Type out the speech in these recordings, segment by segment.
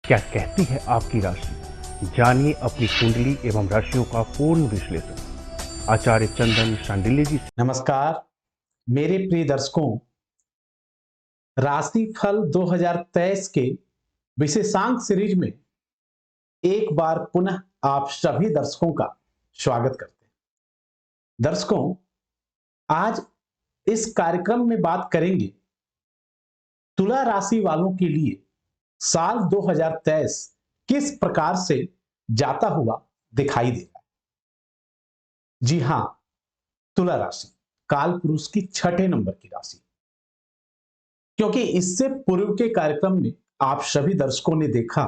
क्या कहती है आपकी राशि? जानिए अपनी कुंडली एवं राशियों का पूर्ण विश्लेषण आचार्य चंदन शांडिल्य जी से। नमस्कार मेरे प्रिय दर्शकों, राशि फल 2023 के विशेषांक सीरीज में एक बार पुनः आप सभी दर्शकों का स्वागत करते हैं। दर्शकों, आज इस कार्यक्रम में बात करेंगे तुला राशि वालों के लिए साल 2023 किस प्रकार से जाता हुआ दिखाई दे रहा है। जी हां, तुला राशि काल पुरुष की छठे नंबर की राशि, क्योंकि इससे पूर्व के कार्यक्रम में आप सभी दर्शकों ने देखा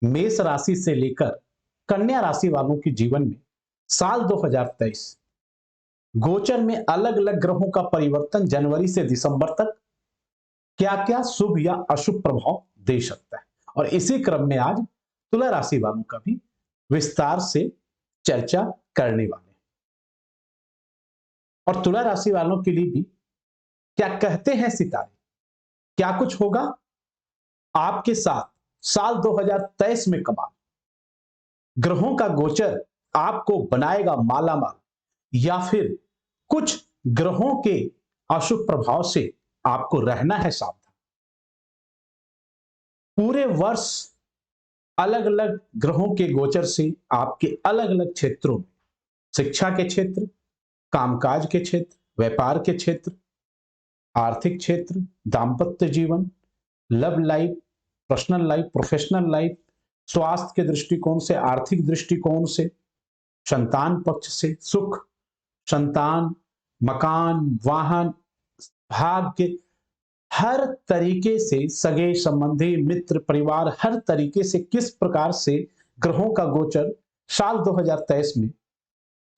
मेष राशि से लेकर कन्या राशि वालों के जीवन में साल 2023 गोचर में अलग अलग ग्रहों का परिवर्तन जनवरी से दिसंबर तक क्या क्या शुभ या अशुभ प्रभाव दे सकता है, और इसी क्रम में आज तुला राशि वालों का भी विस्तार से चर्चा करने वाले हैं। और तुला राशि वालों के लिए भी क्या कहते हैं सितारे, क्या कुछ होगा आपके साथ साल 2023 में कमाल, ग्रहों का गोचर आपको बनाएगा मालामाल या फिर कुछ ग्रहों के अशुभ प्रभाव से आपको रहना है सावधान। पूरे वर्ष अलग अलग ग्रहों के गोचर से आपके अलग अलग क्षेत्रों में, शिक्षा के क्षेत्र, कामकाज के क्षेत्र, व्यापार के क्षेत्र, आर्थिक क्षेत्र, दाम्पत्य जीवन, love life, personal life, professional life, स्वास्थ्य के दृष्टिकोण से, आर्थिक दृष्टिकोण से, संतान पक्ष से, सुख, संतान, मकान, वाहन, भाग्य, हर तरीके से सगे संबंधी, मित्र, परिवार, हर तरीके से किस प्रकार से ग्रहों का गोचर साल 2023 में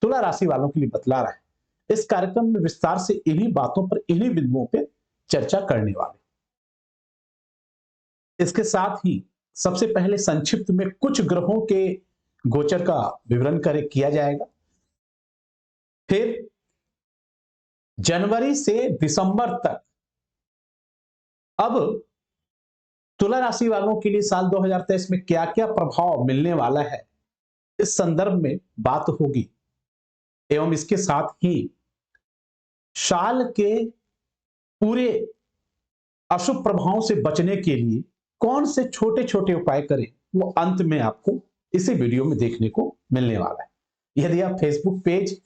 तुला राशि वालों के लिए बतला रहा है। इस कार्यक्रम में विस्तार से इन्हीं बातों पर, इन्हीं बिंदुओं पर चर्चा करने वाले। इसके साथ ही सबसे पहले संक्षिप्त में कुछ ग्रहों के गोचर का विवरण किया जाएगा। फिर जनवरी से दिसंबर तक अब तुला राशि वालों के लिए साल 2023 में क्या क्या प्रभाव मिलने वाला है, इस संदर्भ में बात होगी। एवं इसके साथ ही साल के पूरे अशुभ प्रभावों से बचने के लिए कौन से छोटे छोटे उपाय करें, वो अंत में आपको इसी वीडियो में देखने को मिलने वाला है। यदि आप फेसबुक पेज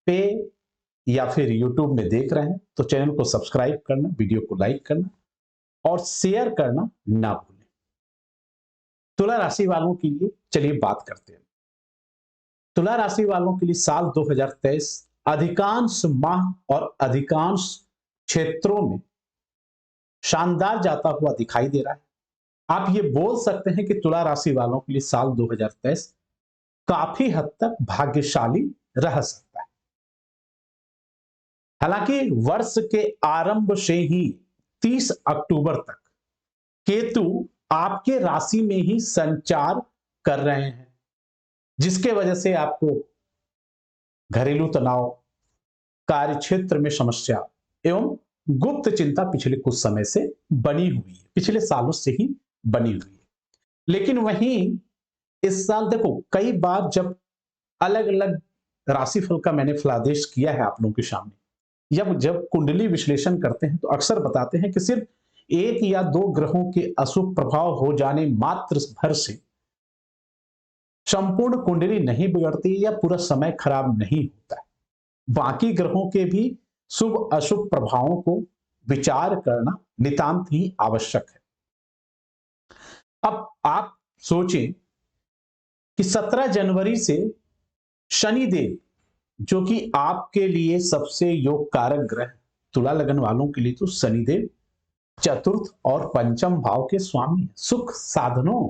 पे या फिर यूट्यूब में देख रहे हैं तो चैनल को सब्सक्राइब करना, वीडियो को लाइक करना और शेयर करना ना भूलें। तुला राशि वालों के लिए चलिए बात करते हैं। तुला राशि वालों के लिए साल 2023 अधिकांश माह और अधिकांश क्षेत्रों में शानदार जाता हुआ दिखाई दे रहा है। आप ये बोल सकते हैं कि तुला राशि वालों के लिए साल 2023 काफी हद तक भाग्यशाली रह सकता है। हालांकि वर्ष के आरंभ से ही 30 अक्टूबर तक केतु आपके राशि में ही संचार कर रहे हैं, जिसके वजह से आपको घरेलू तनाव, कार्य क्षेत्र में समस्या एवं गुप्त चिंता पिछले कुछ समय से बनी हुई है, पिछले सालों से ही बनी हुई है। लेकिन वहीं इस साल देखो, कई बार जब अलग अलग राशिफल का मैंने फलादेश किया है आप लोगों के सामने, जब कुंडली विश्लेषण करते हैं तो अक्सर बताते हैं कि सिर्फ एक या दो ग्रहों के अशुभ प्रभाव हो जाने मात्र भर से संपूर्ण कुंडली नहीं बिगड़ती या पूरा समय खराब नहीं होता है। बाकी ग्रहों के भी शुभ अशुभ प्रभावों को विचार करना नितांत ही आवश्यक है। अब आप सोचें कि 17 जनवरी से शनिदेव, जो कि आपके लिए सबसे योग कारक ग्रह, तुला लगन वालों के लिए तो शनिदेव चतुर्थ और पंचम भाव के स्वामी, सुख साधनों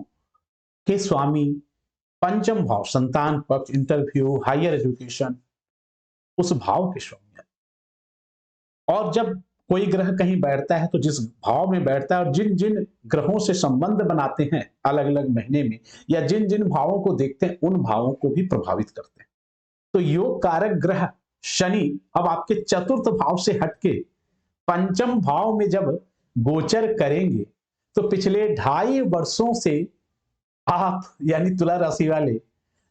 के स्वामी, पंचम भाव संतान पक्ष, इंटरव्यू, हायर एजुकेशन, उस भाव के स्वामी है। और जब कोई ग्रह कहीं बैठता है तो जिस भाव में बैठता है और जिन जिन ग्रहों से संबंध बनाते हैं अलग अलग महीने में, या जिन जिन भावों को देखते हैं उन भावों को भी प्रभावित करते हैं। तो योग कारक ग्रह शनि अब आपके चतुर्थ भाव से हटके पंचम भाव में जब गोचर करेंगे तो पिछले 2.5 वर्षों से आप यानी तुला राशि वाले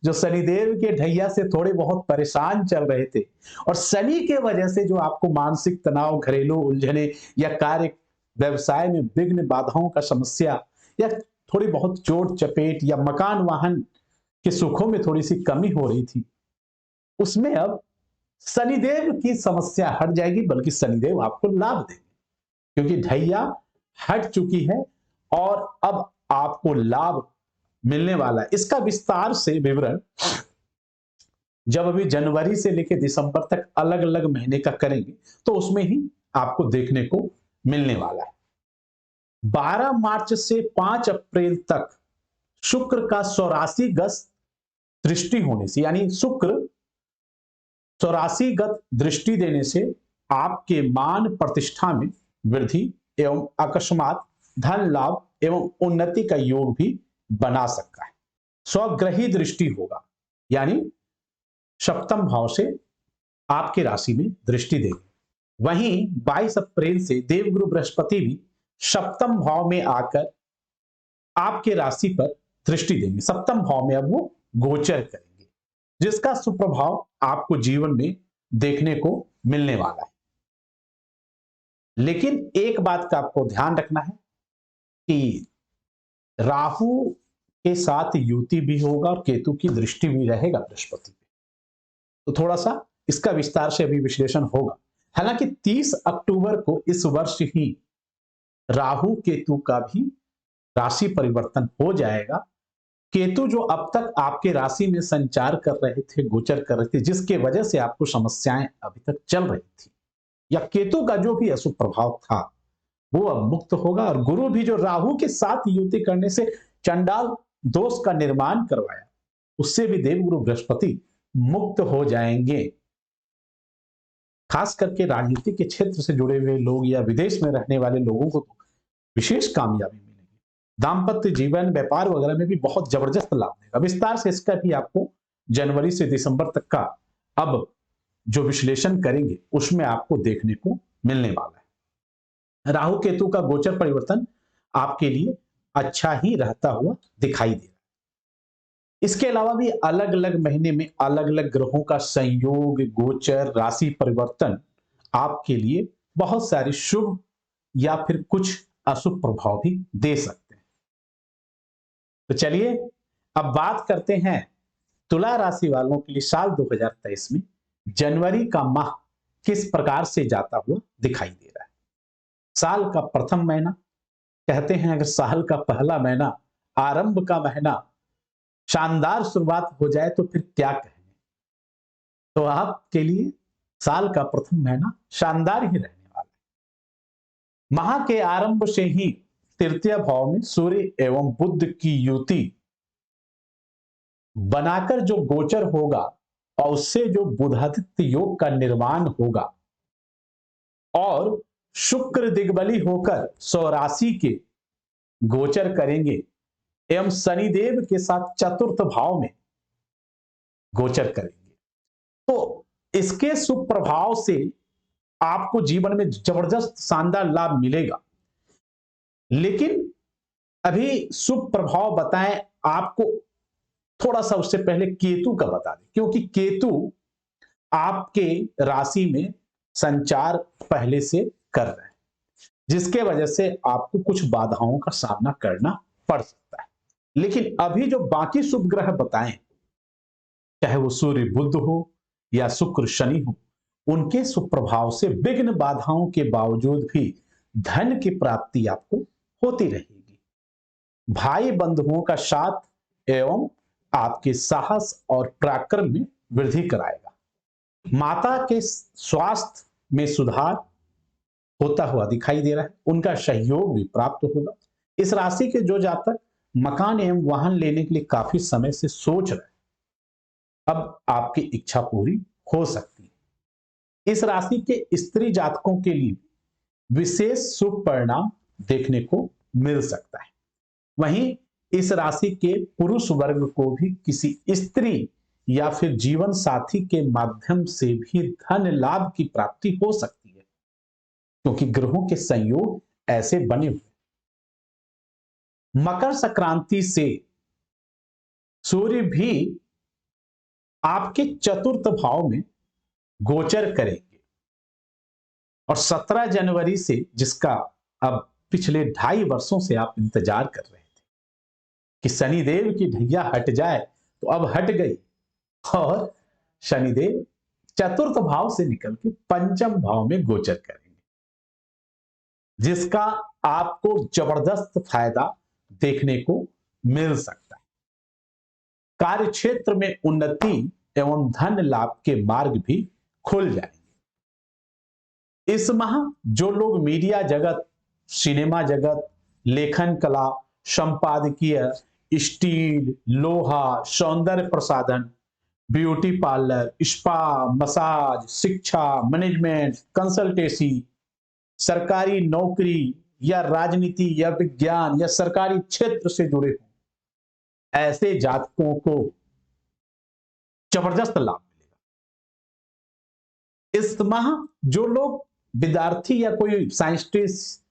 जो शनिदेव के ढैया से थोड़े बहुत परेशान चल रहे थे और शनि के वजह से जो आपको मानसिक तनाव, घरेलू उलझने या कार्य व्यवसाय में विघ्न, बाधाओं का समस्या या थोड़ी बहुत चोट चपेट या मकान वाहन के सुखों में थोड़ी सी कमी हो रही थी, उसमें अब शनिदेव की समस्या हट जाएगी, बल्कि शनिदेव आपको लाभ देंगे क्योंकि ढैया हट चुकी है और अब आपको लाभ मिलने वाला है। इसका विस्तार से विवरण जब अभी जनवरी से लेकर दिसंबर तक अलग अलग महीने का करेंगे तो उसमें ही आपको देखने को मिलने वाला है। 12 मार्च से 5 अप्रैल तक शुक्र का 84 गत दृष्टि होने से, यानी शुक्र 84 गत दृष्टि देने से आपके मान प्रतिष्ठा में वृद्धि एवं अकस्मात धन लाभ एवं उन्नति का योग भी बना सकता है। स्वग्रही दृष्टि होगा, यानी सप्तम भाव से आपकी राशि में दृष्टि देंगे। वहीं 22 अप्रैल से देवगुरु बृहस्पति भी सप्तम भाव में आकर आपके राशि पर दृष्टि देंगे। सप्तम भाव में अब वो गोचर करेंगे, जिसका सुप्रभाव आपको जीवन में देखने को मिलने वाला है। लेकिन एक बात का आपको ध्यान रखना है कि राहु के साथ युति भी होगा और केतु की दृष्टि भी रहेगा बृहस्पति पे, तो थोड़ा सा इसका विस्तार से अभी विश्लेषण होगा। हालांकि 30 अक्टूबर को इस वर्ष ही राहु केतु का भी राशि परिवर्तन हो जाएगा। केतु जो अब तक आपके राशि में संचार कर रहे थे, गोचर कर रहे थे, जिसके वजह से आपको समस्याएं अभी तक चल रही थी, या केतु का जो भी अशुभ प्रभाव था वो अब मुक्त होगा। और गुरु भी जो राहु के साथ युति करने से चंडाल दोष का निर्माण करवाया, उससे भी देवगुरु बृहस्पति मुक्त हो जाएंगे। खास करके राजनीति के क्षेत्र से जुड़े हुए लोग या विदेश में रहने वाले लोगों को विशेष कामयाबी मिलेगी। दाम्पत्य जीवन, व्यापार वगैरह में भी बहुत जबरदस्त लाभ देगा। विस्तार से इसका भी आपको जनवरी से दिसंबर तक का अब जो विश्लेषण करेंगे उसमें आपको देखने को मिलने वाला है। राहु केतु का गोचर परिवर्तन आपके लिए अच्छा ही रहता हुआ दिखाई दे रहा है। इसके अलावा भी अलग अलग महीने में अलग अलग ग्रहों का संयोग, गोचर, राशि परिवर्तन आपके लिए बहुत सारे शुभ या फिर कुछ अशुभ प्रभाव भी दे सकते हैं। तो चलिए अब बात करते हैं तुला राशि वालों के लिए साल 2023 में जनवरी का माह किस प्रकार से जाता हुआ दिखाई दे रहा है। साल का प्रथम महीना, कहते हैं अगर साल का पहला महीना, आरंभ का महीना शानदार शुरुआत हो जाए तो फिर क्या कहेंगे। तो आपके लिए साल का प्रथम महीना शानदार ही रहने वाला है। माह के आरंभ से ही तृतीय भाव में सूर्य एवं बुध की युति बनाकर जो गोचर होगा और उससे जो बुधादित्य योग का निर्माण होगा और शुक्र दिग्बली होकर स्वराशि के गोचर करेंगे एवं शनिदेव के साथ चतुर्थ भाव में गोचर करेंगे, तो इसके शुभ प्रभाव से आपको जीवन में जबरदस्त शानदार लाभ मिलेगा। लेकिन अभी शुभ प्रभाव बताएं आपको, थोड़ा सा उससे पहले केतु का बता दें, क्योंकि केतु आपके राशि में संचार पहले से कर रहे हैं, जिसके वजह से आपको कुछ बाधाओं का सामना करना पड़ सकता है। लेकिन अभी जो बाकी शुभ ग्रह बताएं, चाहे वो सूर्य बुध हो या शुक्र शनि हो, उनके शुभ प्रभाव से विघ्न बाधाओं के बावजूद भी धन की प्राप्ति आपको होती रहेगी। भाई बंधुओं का साथ एवं आपके साहस और पराक्रम में वृद्धि कराएगा। माता के स्वास्थ्य में सुधार होता हुआ दिखाई दे रहा है, उनका सहयोग भी प्राप्त होगा। इस राशि के जो जातक मकान एवं वाहन लेने के लिए काफी समय से सोच रहे हैं, अब आपकी इच्छा पूरी हो सकती है। इस राशि के स्त्री जातकों के लिए विशेष शुभ परिणाम देखने को मिल सकता है। वहीं इस राशि के पुरुष वर्ग को भी किसी स्त्री या फिर जीवन साथी के माध्यम से भी धन लाभ की प्राप्ति हो सकती है, क्योंकि ग्रहों के संयोग ऐसे बने हुए। मकर संक्रांति से सूर्य भी आपके चतुर्थ भाव में गोचर करेंगे और 17 जनवरी से, जिसका अब पिछले 2.5 वर्षों से आप इंतजार कर रहे थे कि शनिदेव की ढैया हट जाए, तो अब हट गई और शनिदेव चतुर्थ भाव से निकल के पंचम भाव में गोचर करेंगे, जिसका आपको जबरदस्त फायदा देखने को मिल सकता है। कार्य क्षेत्र में उन्नति एवं धन लाभ के मार्ग भी खुल जाएंगे। इस माह जो लोग मीडिया जगत, सिनेमा जगत, लेखन कला, संपादकीय, स्टील, लोहा, सौंदर्य प्रसाधन, ब्यूटी पार्लर, स्पा, मसाज, शिक्षा, मैनेजमेंट, कंसल्टेंसी, सरकारी नौकरी या राजनीति या विज्ञान या सरकारी क्षेत्र से जुड़े हो, ऐसे जातकों को जबरदस्त लाभ मिलेगा। इस माह जो लोग विद्यार्थी या कोई साइंटिस्ट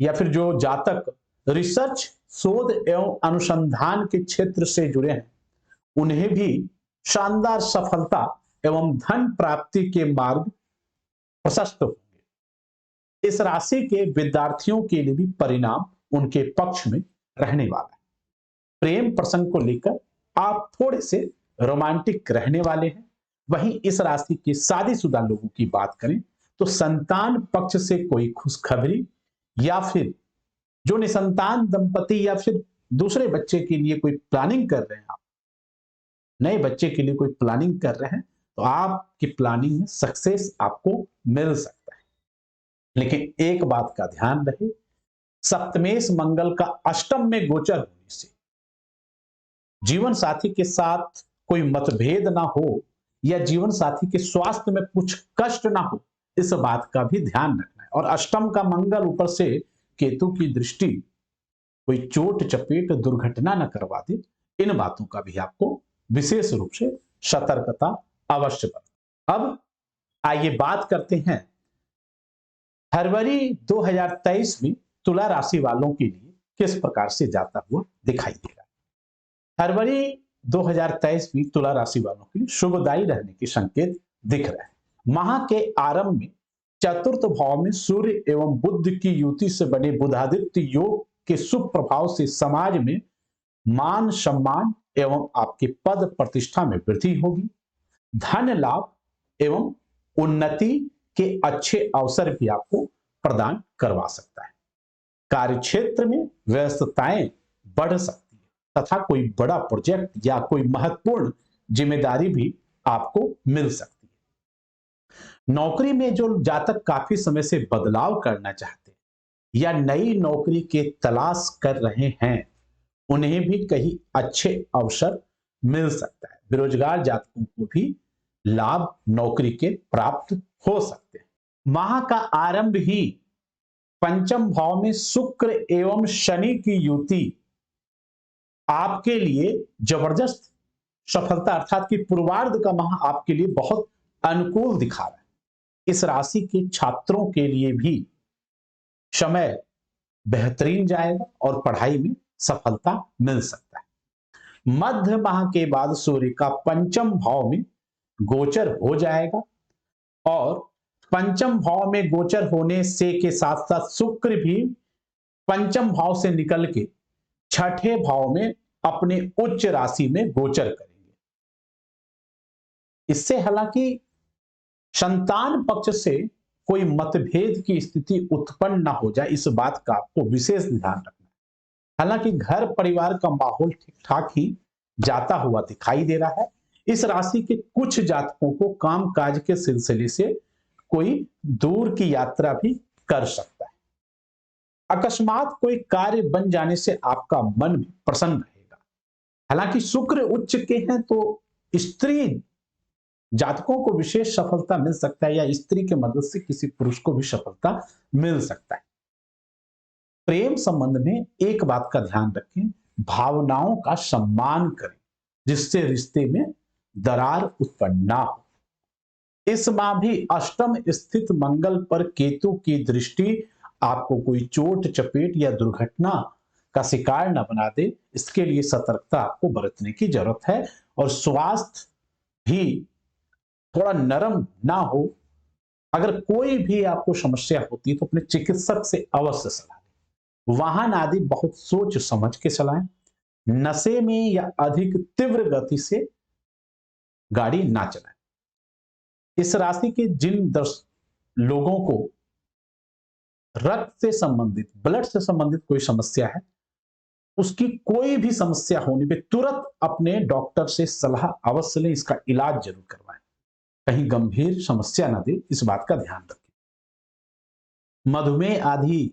या फिर जो जातक रिसर्च, शोध एवं अनुसंधान के क्षेत्र से जुड़े हैं, उन्हें भी शानदार सफलता एवं धन प्राप्ति के मार्ग प्रशस्त होंगे। इस राशि के विद्यार्थियों के लिए भी परिणाम उनके पक्ष में रहने वाला है। प्रेम प्रसंग को लेकर आप थोड़े से रोमांटिक रहने वाले हैं। वहीं इस राशि के शादीशुदा लोगों की बात करें तो संतान पक्ष से कोई खुशखबरी या फिर जो निसंतान दंपति या फिर दूसरे बच्चे के लिए कोई प्लानिंग कर रहे हैं, आप नए बच्चे के लिए कोई प्लानिंग कर रहे हैं, तो आपकी प्लानिंग में सक्सेस आपको मिल सकता है। लेकिन एक बात का ध्यान रहे, सप्तमेश मंगल का अष्टम में गोचर होने से जीवन साथी के साथ कोई मतभेद ना हो या जीवन साथी के स्वास्थ्य में कुछ कष्ट ना हो, इस बात का भी ध्यान रखना है। और अष्टम का मंगल ऊपर से केतु की दृष्टि कोई चोट चपेट दुर्घटना न करवा दे, इन बातों का भी आपको विशेष रूप से सतर्कता अवश्य बरतना। अब आइए बात करते हैं फरवरी 2023 में तुला राशि वालों के लिए किस प्रकार से जाता हुआ दिखाई दे रहा है। फरवरी 2023 में तुला राशि वालों के लिए शुभदायी रहने के संकेत दिख रहे हैं। माह के आरंभ में चतुर्थ भाव में सूर्य एवं बुध की युति से बने बुधादित्य योग के शुभ प्रभाव से समाज में मान सम्मान एवं आपके पद प्रतिष्ठा में वृद्धि होगी। धन लाभ एवं उन्नति के अच्छे अवसर भी आपको प्रदान करवा सकता है। कार्य क्षेत्र में व्यस्तताएं बढ़ सकती है तथा कोई बड़ा प्रोजेक्ट या कोई महत्वपूर्ण जिम्मेदारी भी आपको मिल सकती है। नौकरी में जो जातक काफी समय से बदलाव करना चाहते हैं या नई नौकरी के तलाश कर रहे हैं, उन्हें भी कहीं अच्छे अवसर मिल सकता है। बेरोजगार जातकों को भी लाभ नौकरी के प्राप्त हो सकते हैं। माह का आरंभ ही पंचम भाव में शुक्र एवं शनि की युति आपके लिए जबरदस्त सफलता अर्थात कि पूर्वार्ध का माह आपके लिए बहुत अनुकूल दिखा रहा है। इस राशि के छात्रों के लिए भी समय बेहतरीन जाएगा और पढ़ाई में सफलता मिल सकता है। मध्य माह के बाद सूर्य का पंचम भाव में गोचर हो जाएगा और पंचम भाव में गोचर होने से के साथ साथ शुक्र भी पंचम भाव से निकल के छठे भाव में अपने उच्च राशि में गोचर करेंगे। इससे हालांकि संतान पक्ष से कोई मतभेद की स्थिति उत्पन्न ना हो जाए, इस बात का आपको विशेष ध्यान रखना है। हालांकि घर परिवार का माहौल ठीक ठाक ही जाता हुआ दिखाई दे रहा है। इस राशि के कुछ जातकों को काम काज के सिलसिले से कोई दूर की यात्रा भी कर सकता है। अकस्मात कोई कार्य बन जाने से आपका मन भी प्रसन्न रहेगा। हालांकि शुक्र उच्च के हैं तो स्त्री जातकों को विशेष सफलता मिल सकता है या स्त्री के मदद से किसी पुरुष को भी सफलता मिल सकता है। प्रेम संबंध में एक बात का ध्यान रखें, भावनाओं का सम्मान करें जिससे रिश्ते में दरार उत्पन्न ना हो। इस माह भी अष्टम स्थित मंगल पर केतु की दृष्टि आपको कोई चोट चपेट या दुर्घटना का शिकार न बना दे, इसके लिए सतर्कता आपको बरतने की जरूरत है। और स्वास्थ्य भी थोड़ा नरम ना हो। अगर कोई भी आपको समस्या होती है तो अपने चिकित्सक से अवश्य सलाह लें। वाहन आदि बहुत सोच समझ के चलाएं। नशे में या अधिक तीव्र गति से गाड़ी ना चलाएं। इस राशि के जिन लोगों को रक्त से संबंधित, ब्लड से संबंधित कोई समस्या है, उसकी कोई भी समस्या होने पे तुरंत अपने डॉक्टर से सलाह अवश्य लें। इसका इलाज जरूर करवाएं, कहीं गंभीर समस्या ना दे, इस बात का ध्यान रखें। मधुमेह आदि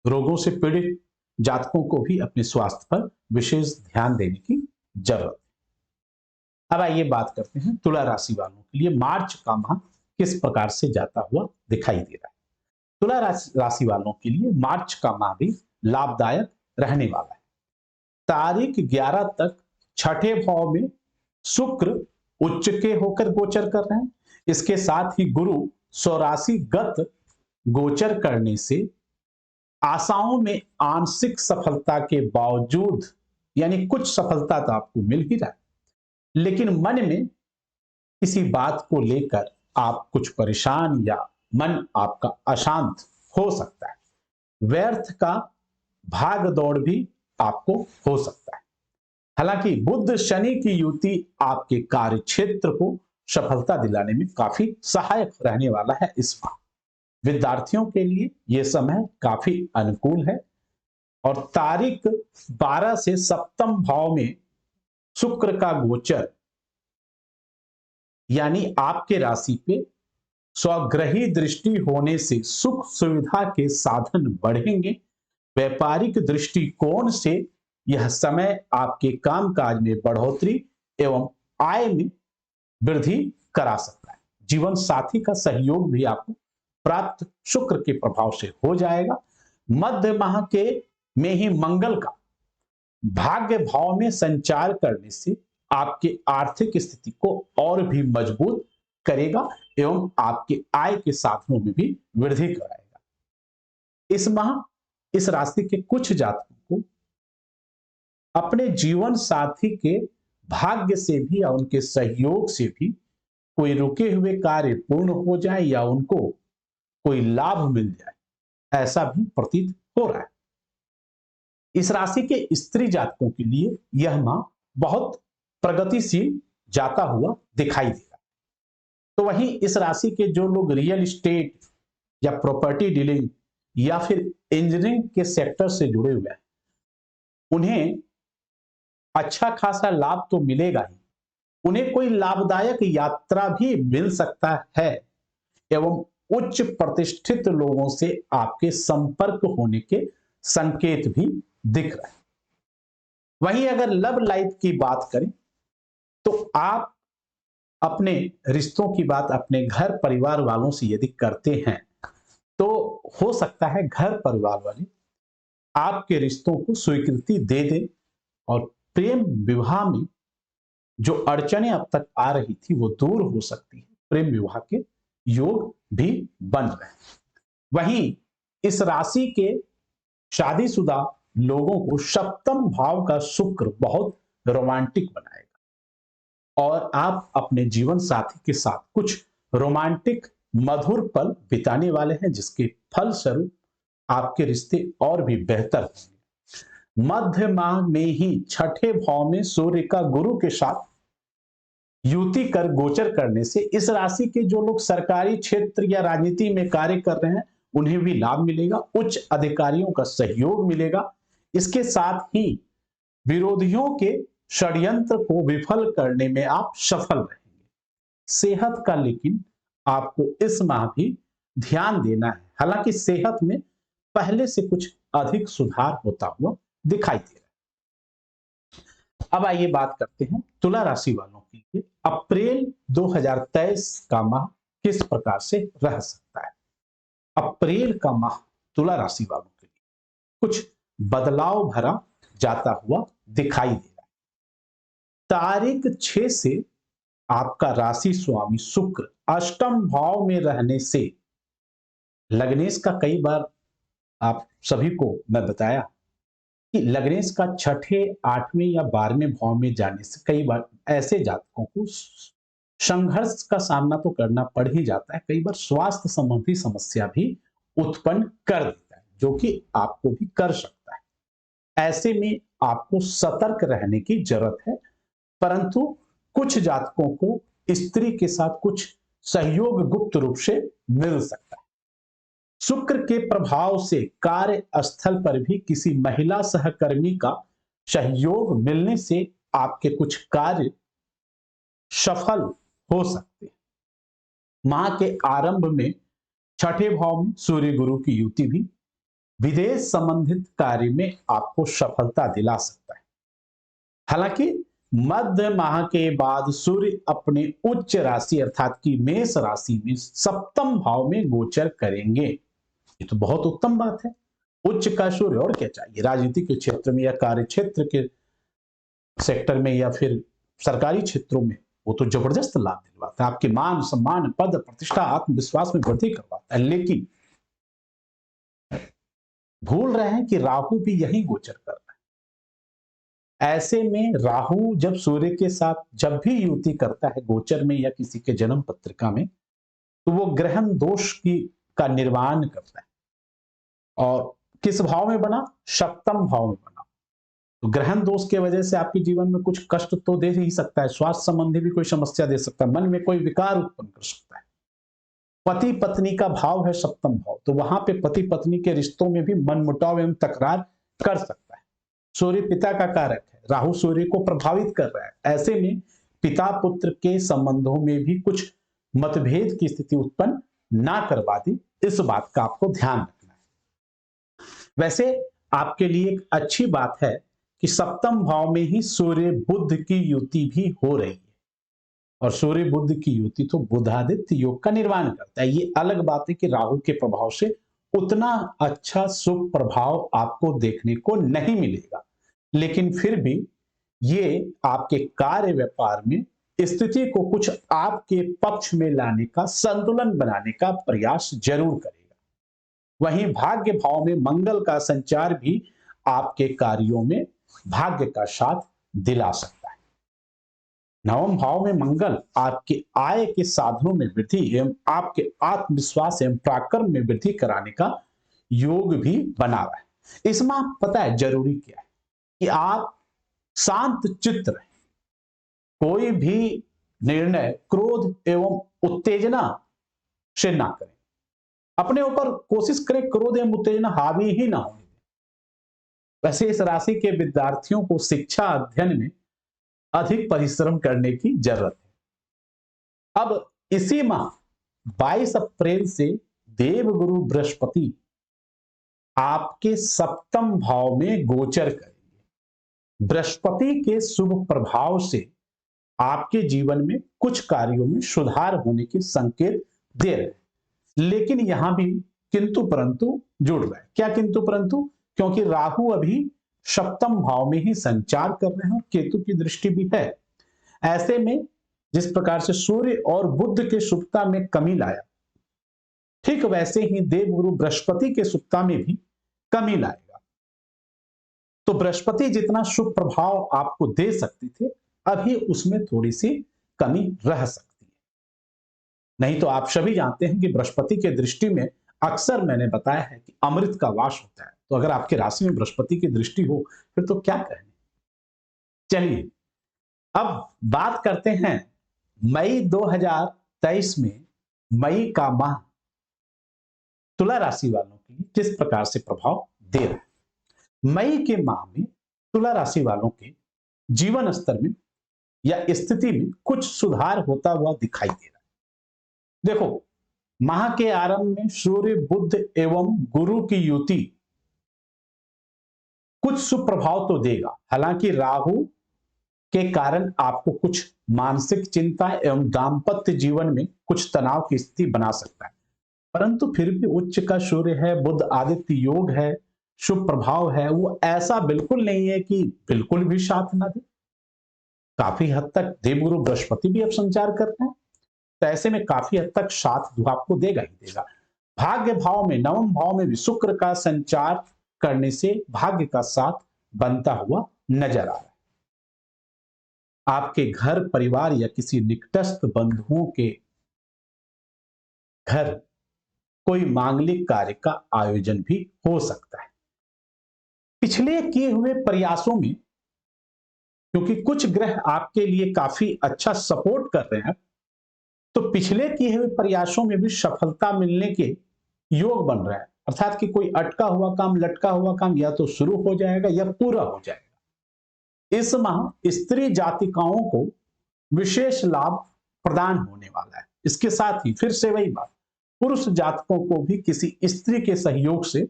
रोगों से पीड़ित जातकों को भी अपने स्वास्थ्य पर विशेष ध्यान देने की जरूरत है। अब आइए बात करते हैं तुला राशि वालों के लिए मार्च का माह किस प्रकार से जाता हुआ दिखाई दे रहा है। तुला राशि वालों के लिए मार्च का माह भी लाभदायक रहने वाला है। तारीख 11 तक छठे भाव में शुक्र उच्च के होकर गोचर कर रहे हैं। इसके साथ ही गुरु स्वराशि गत गोचर करने से आशाओं में आंशिक सफलता के बावजूद, यानी कुछ सफलता तो आपको मिल ही रहा है, लेकिन मन में किसी बात को लेकर आप कुछ परेशान या मन आपका अशांत हो सकता है। व्यर्थ का भाग दौड़ भी आपको हो सकता है। हालांकि बुध शनि की युति आपके कार्य क्षेत्र को सफलता दिलाने में काफी सहायक रहने वाला है। इस माह विद्यार्थियों के लिए यह समय काफी अनुकूल है। और तारीख 12 से सप्तम भाव में शुक्र का गोचर, यानी आपके राशि पे स्वग्रही दृष्टि होने से सुख सुविधा के साधन बढ़ेंगे। व्यापारिक दृष्टिकोण से यह समय आपके कामकाज में बढ़ोतरी एवं आय में वृद्धि करा सकता है। जीवन साथी का सहयोग भी आपको प्राप्त शुक्र के प्रभाव से हो जाएगा। मध्य माह के में ही मंगल का भाग्य भाव में संचार करने से आपके आर्थिक स्थिति को और भी मजबूत करेगा एवं आपके आय के साधनों में भी वृद्धि कराएगा। इस माह इस राशि के कुछ जातकों को अपने जीवन साथी के भाग्य से भी या उनके सहयोग से भी कोई रुके हुए कार्य पूर्ण हो जाए या उनको कोई लाभ मिल जाए, ऐसा भी प्रतीत हो रहा है। इस राशि के स्त्री जातकों के लिए यह माह बहुत प्रगतिशील जाता हुआ दिखाई दे रहा है। तो वहीं इस राशि के जो लोग रियल एस्टेट या प्रॉपर्टी डीलिंग या फिर इंजीनियरिंग के सेक्टर से जुड़े हुए हैं, उन्हें अच्छा खासा लाभ तो मिलेगा ही, उन्हें कोई लाभदायक यात्रा भी मिल सकता है एवं उच्च प्रतिष्ठित लोगों से आपके संपर्क होने के संकेत भी दिख रहे हैं। वहीं अगर लव लाइफ की बात करें तो आप अपने रिश्तों की बात अपने घर परिवार वालों से यदि करते हैं तो हो सकता है घर परिवार वाले आपके रिश्तों को स्वीकृति दे दें और प्रेम विवाह में जो अड़चनें अब तक आ रही थी वो दूर हो सकती है। प्रेम विवाह के योग भी बन रहे हैं। वहीं इस राशि के शादीशुदा लोगों को सप्तम भाव का शुक्र बहुत रोमांटिक बनाएगा और आप अपने जीवन साथी के साथ कुछ रोमांटिक मधुर पल बिताने वाले हैं, जिसके फलस्वरूप आपके रिश्ते और भी बेहतर होंगे। मध्य माह में ही छठे भाव में सूर्य का गुरु के साथ युति कर गोचर करने से इस राशि के जो लोग सरकारी क्षेत्र या राजनीति में कार्य कर रहे हैं उन्हें भी लाभ मिलेगा, उच्च अधिकारियों का सहयोग मिलेगा। इसके साथ ही विरोधियों के षड्यंत्र को विफल करने में आप सफल रहेंगे। सेहत का लेकिन आपको इस माह भी ध्यान देना है। हालांकि सेहत में पहले से कुछ अधिक सुधार होता हुआ दिखाई दे रहा है। अब आइए बात करते हैं तुला राशि वालों के लिए अप्रैल 2023 का माह किस प्रकार से रह सकता है। अप्रैल का माह तुला राशि वालों के लिए कुछ बदलाव भरा जाता हुआ दिखाई दे रहा है। तारीख 6 से आपका राशि स्वामी शुक्र अष्टम भाव में रहने से लग्नेश का कई बार आप सभी को मैं बताया कि लग्नेश का छठे, आठवें या 12वें भाव में जाने से कई बार ऐसे जातकों को संघर्ष का सामना तो करना पड़ ही जाता है, कई बार स्वास्थ्य संबंधी समस्या भी उत्पन्न कर देता है, जो कि आपको भी कर सकता है। ऐसे में आपको सतर्क रहने की जरूरत है। परंतु कुछ जातकों को स्त्री के साथ कुछ सहयोग गुप्त रूप से मिल सकता है। शुक्र के प्रभाव से कार्य स्थल पर भी किसी महिला सहकर्मी का सहयोग मिलने से आपके कुछ कार्य सफल हो सकते हैं। माह के आरंभ में छठे भाव में सूर्य गुरु की युति भी विदेश संबंधित कार्य में आपको सफलता दिला सकता है। हालांकि मध्य माह के बाद सूर्य अपने उच्च राशि अर्थात की मेष राशि में सप्तम भाव में गोचर करेंगे। ये तो बहुत उत्तम बात है। उच्च का सूर्य, और क्या चाहिए। राजनीति के क्षेत्र में या कार्य क्षेत्र के सेक्टर में या फिर सरकारी क्षेत्रों में वो तो जबरदस्त लाभ दिलवाता है, आपके मान सम्मान, पद प्रतिष्ठा, आत्मविश्वास में वृद्धि करवाता है। लेकिन भूल रहे हैं कि राहु भी यही गोचर कर रहा है। ऐसे में राहु जब सूर्य के साथ जब भी युति करता है गोचर में या किसी के जन्म पत्रिका में, तो वो ग्रहण दोष की का निर्माण करता है। और किस भाव में बना? सप्तम भाव में बना। तो ग्रहण दोष की वजह से आपके जीवन में कुछ कष्ट तो दे ही सकता है, स्वास्थ्य संबंधी भी कोई समस्या दे सकता है, मन में कोई विकार उत्पन्न कर सकता है। पति पत्नी का भाव है सप्तम भाव, तो वहां पे पति पत्नी के रिश्तों में भी मनमुटाव एवं तकरार कर सकता है। सूर्य पिता का कारक है, राहु सूर्य को प्रभावित कर रहा है। ऐसे में पिता पुत्र के संबंधों में भी कुछ मतभेद की स्थिति उत्पन्न ना करवा दे, इस बात का आपको ध्यान रखना है। वैसे आपके लिए एक अच्छी बात है कि सप्तम भाव में ही सूर्य बुध की युति भी हो रही है, और सूर्य बुध की युति तो बुधादित्य योग का निर्माण करता है। ये अलग बात है कि राहु के प्रभाव से उतना अच्छा शुभ प्रभाव आपको देखने को नहीं मिलेगा, लेकिन फिर भी ये आपके कार्य व्यापार में स्थिति को कुछ आपके पक्ष में लाने का, संतुलन बनाने का प्रयास जरूर करेगा। वहीं भाग्य भाव में मंगल का संचार भी आपके कार्यों में भाग्य का साथ दिला सकता है। नवम भाव में मंगल आपके आय के साधनों में वृद्धि एवं आपके आत्मविश्वास एवं पराक्रम में वृद्धि कराने का योग भी बना रहा है। इसमें पता है जरूरी क्या है कि आप शांत चित्त रहें, कोई भी निर्णय क्रोध एवं उत्तेजना से ना करें। अपने ऊपर कोशिश करें क्रोध एवं उत्तेजना हावी ही ना होने दें। वैसे इस राशि के विद्यार्थियों को शिक्षा अध्ययन में अधिक परिश्रम करने की जरूरत है। अब इसी माह 22 अप्रैल से देवगुरु बृहस्पति आपके सप्तम भाव में गोचर करेंगे। बृहस्पति के शुभ प्रभाव से आपके जीवन में कुछ कार्यों में सुधार होने के संकेत दे रहे हैं, लेकिन यहां भी किंतु परंतु जुड़ रहा है। क्या किंतु परंतु? क्योंकि राहु अभी सप्तम भाव में ही संचार कर रहे हैं और केतु की दृष्टि भी है। ऐसे में जिस प्रकार से सूर्य और बुध के शुभता में कमी लाया, ठीक वैसे ही देवगुरु बृहस्पति के शुभता में भी कमी लाएगा। तो बृहस्पति जितना शुभ प्रभाव आपको दे सकते थे, अभी उसमें थोड़ी सी कमी रह सकती है। नहीं तो आप सभी जानते हैं कि बृहस्पति के दृष्टि में अक्सर मैंने बताया है कि अमृत का वास होता है। तो अगर आपके राशि में बृहस्पति की दृष्टि हो फिर तो क्या कहने। चलिए अब बात करते हैं मई 2023 में मई का माह तुला राशि वालों के लिए किस प्रकार से प्रभाव दे रहा है। मई के माह में तुला राशि वालों के जीवन स्तर में या स्थिति में कुछ सुधार होता हुआ दिखाई दे रहा है। देखो, माह के आरंभ में सूर्य बुध एवं गुरु की युति कुछ सुप्रभाव तो देगा। हालांकि राहु के कारण आपको कुछ मानसिक चिंता एवं दाम्पत्य जीवन में कुछ तनाव की स्थिति बना सकता है, परंतु फिर भी उच्च का सूर्य है, बुध आदित्य योग है, शुभ प्रभाव है। वो ऐसा बिल्कुल नहीं है कि बिल्कुल भी साथ ना दे। काफी हद तक देवगुरु बृहस्पति भी अब संचार करते हैं, तो ऐसे में काफी हद तक साथ आपको देगा ही देगा। भाग्य भाव में नवम भाव में भी शुक्र का संचार करने से भाग्य का साथ बनता हुआ नजर आ रहा है। आपके घर परिवार या किसी निकटस्थ बंधुओं के घर कोई मांगलिक कार्य का आयोजन भी हो सकता है। पिछले किए हुए प्रयासों में, क्योंकि कुछ ग्रह आपके लिए काफी अच्छा सपोर्ट कर रहे हैं, तो पिछले किए हुए प्रयासों में भी सफलता मिलने के योग बन रहा है। अर्थात कि कोई अटका हुआ काम, लटका हुआ काम या तो शुरू हो जाएगा या पूरा हो जाएगा। इस माह स्त्री जातिकाओं को विशेष लाभ प्रदान होने वाला है। इसके साथ ही फिर से वही बात, पुरुष जातकों को भी किसी स्त्री के सहयोग से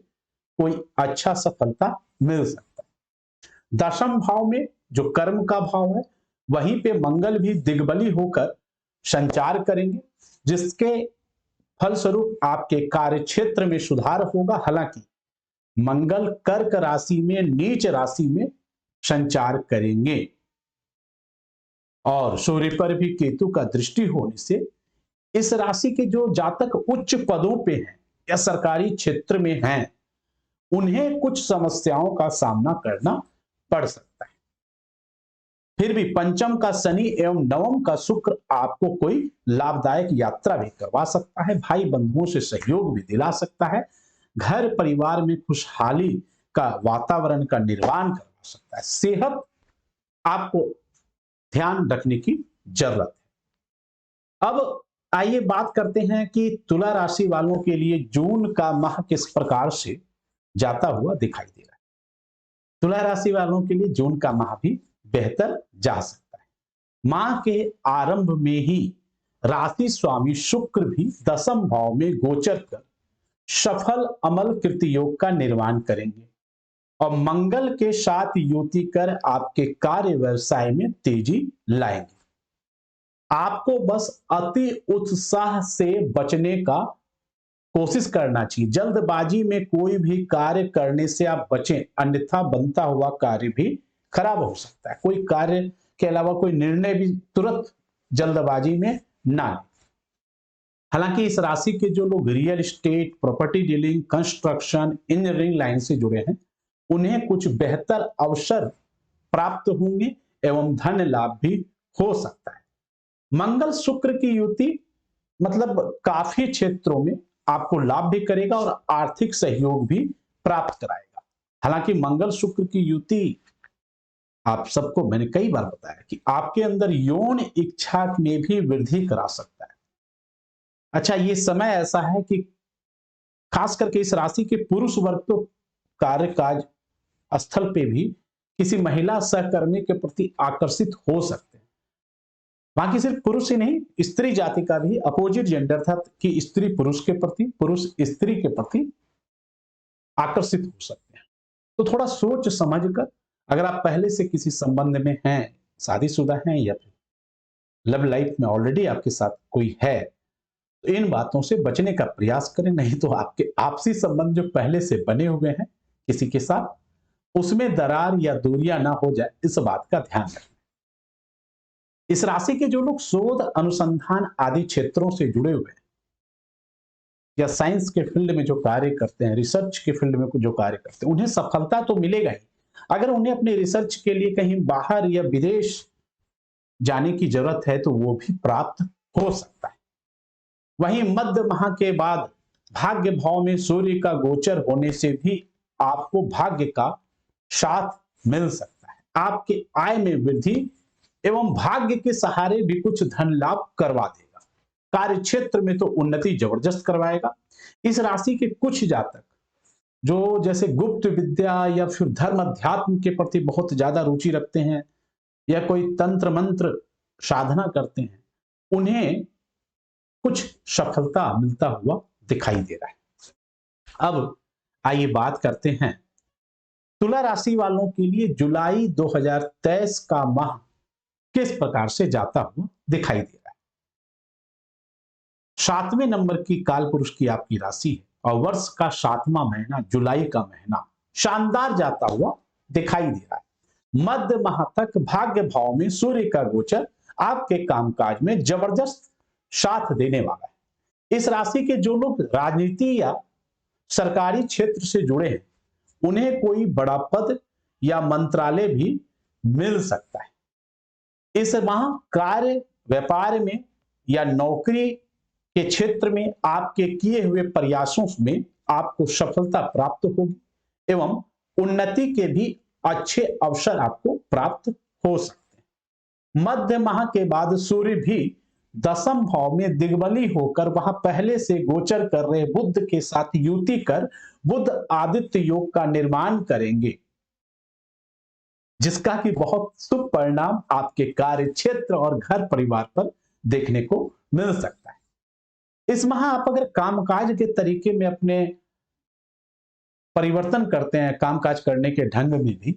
कोई अच्छा सफलता मिल सकता है। दशम भाव में जो कर्म का भाव है, वहीं पे मंगल भी दिग्बली होकर संचार करेंगे, जिसके फलस्वरूप आपके कार्य क्षेत्र में सुधार होगा। हालांकि मंगल कर्क राशि में नीच राशि में संचार करेंगे और सूर्य पर भी केतु का दृष्टि होने से इस राशि के जो जातक उच्च पदों पे हैं या सरकारी क्षेत्र में हैं, उन्हें कुछ समस्याओं का सामना करना पड़ सकता है। फिर भी पंचम का शनि एवं नवम का शुक्र आपको कोई लाभदायक यात्रा भी करवा सकता है, भाई बंधुओं से सहयोग भी दिला सकता है, घर परिवार में खुशहाली का वातावरण का निर्माण करवा सकता है। सेहत आपको ध्यान रखने की जरूरत है। अब आइए बात करते हैं कि तुला राशि वालों के लिए जून का माह किस प्रकार से जाता हुआ दिखाई दे रहा है। तुला राशि वालों के लिए जून का माह भी बेहतर जा सकता है। माह के आरंभ में ही राशि स्वामी शुक्र भी दशम भाव में गोचर कर सफल अमल कृति योग का निर्माण करेंगे और मंगल के साथ युति कर आपके कार्य व्यवसाय में तेजी लाएंगे। आपको बस अति उत्साह से बचने का कोशिश करना चाहिए। जल्दबाजी में कोई भी कार्य करने से आप बचें, अन्यथा बनता हुआ कार्य भी खराब हो सकता है। कोई कार्य के अलावा कोई निर्णय भी तुरंत जल्दबाजी में ना लें। हालांकि इस राशि के जो लोग real estate, property dealing, construction, engineering line से जुड़े हैं, उन्हें कुछ बेहतर अवसर प्राप्त होंगे एवं धन लाभ भी हो सकता है। मंगल शुक्र की युति मतलब काफी क्षेत्रों में आपको लाभ भी करेगा और आर्थिक सहयोग भी प्राप्त कराएगा। हालांकि मंगल शुक्र की युति आप सबको मैंने कई बार बताया कि आपके अंदर यौन इच्छा में भी वृद्धि करा सकता है। अच्छा, ये समय ऐसा है कि खास करके इस राशि के पुरुष वर्ग तो कार्यकाज स्थल पे भी किसी महिला सहकर्मी के प्रति आकर्षित हो सकते हैं। बाकी सिर्फ पुरुष ही नहीं, स्त्री जाति का भी अपोजिट जेंडर था कि स्त्री पुरुष के प्रति, पुरुष स्त्री के प्रति आकर्षित हो सकते हैं। तो थोड़ा सोच समझकर, अगर आप पहले से किसी संबंध में हैं, शादीशुदा हैं या फिर लव लाइफ में ऑलरेडी आपके साथ कोई है, तो इन बातों से बचने का प्रयास करें। नहीं तो आपके आपसी संबंध जो पहले से बने हुए हैं किसी के साथ, उसमें दरार या दूरियां ना हो जाए, इस बात का ध्यान रखें। इस राशि के जो लोग शोध अनुसंधान आदि क्षेत्रों से जुड़े हुए हैं या साइंस के फील्ड में जो कार्य करते हैं, रिसर्च के फील्ड में जो कार्य करते हैं, उन्हें सफलता तो मिलेगा ही। अगर उन्हें अपने रिसर्च के लिए कहीं बाहर या विदेश जाने की जरूरत है तो वो भी प्राप्त हो सकता है। वहीं मध्य माह के बाद भाग्य भाव में सूर्य का गोचर होने से भी आपको भाग्य का साथ मिल सकता है। आपके आय में वृद्धि एवं भाग्य के सहारे भी कुछ धन लाभ करवा देगा। कार्य क्षेत्र में तो उन्नति जबरदस्त करवाएगा। इस राशि के कुछ जातक जो जैसे गुप्त विद्या या फिर धर्म अध्यात्म के प्रति बहुत ज्यादा रुचि रखते हैं या कोई तंत्र मंत्र साधना करते हैं, उन्हें कुछ सफलता मिलता हुआ दिखाई दे रहा है। अब आइए बात करते हैं तुला राशि वालों के लिए जुलाई 2023 का माह किस प्रकार से जाता हुआ दिखाई दे रहा है। 7वें नंबर की काल पुरुष की आपकी राशि है और वर्ष का 7वां महीना जुलाई का महीना शानदार जाता हुआ दिखाई दे रहा है। मध्य माह तक भाग्य भाव में सूर्य का गोचर आपके कामकाज में जबरदस्त साथ देने वाला है। इस राशि के जो लोग राजनीति या सरकारी क्षेत्र से जुड़े हैं, उन्हें कोई बड़ा पद या मंत्रालय भी मिल सकता है। इस माह कार्य, व्यापार में या नौकरी के क्षेत्र में आपके किए हुए प्रयासों में आपको सफलता प्राप्त होगी एवं उन्नति के भी अच्छे अवसर आपको प्राप्त हो सकते हैं। मध्य माह के बाद सूर्य भी दशम भाव में दिग्बली होकर वहां पहले से गोचर कर रहे बुध के साथ युति कर बुध आदित्य योग का निर्माण करेंगे, जिसका कि बहुत शुभ परिणाम आपके कार्य क्षेत्र और घर परिवार पर देखने को मिल सकता है। इस माह आप अगर कामकाज के तरीके में अपने परिवर्तन करते हैं, कामकाज करने के ढंग में भी,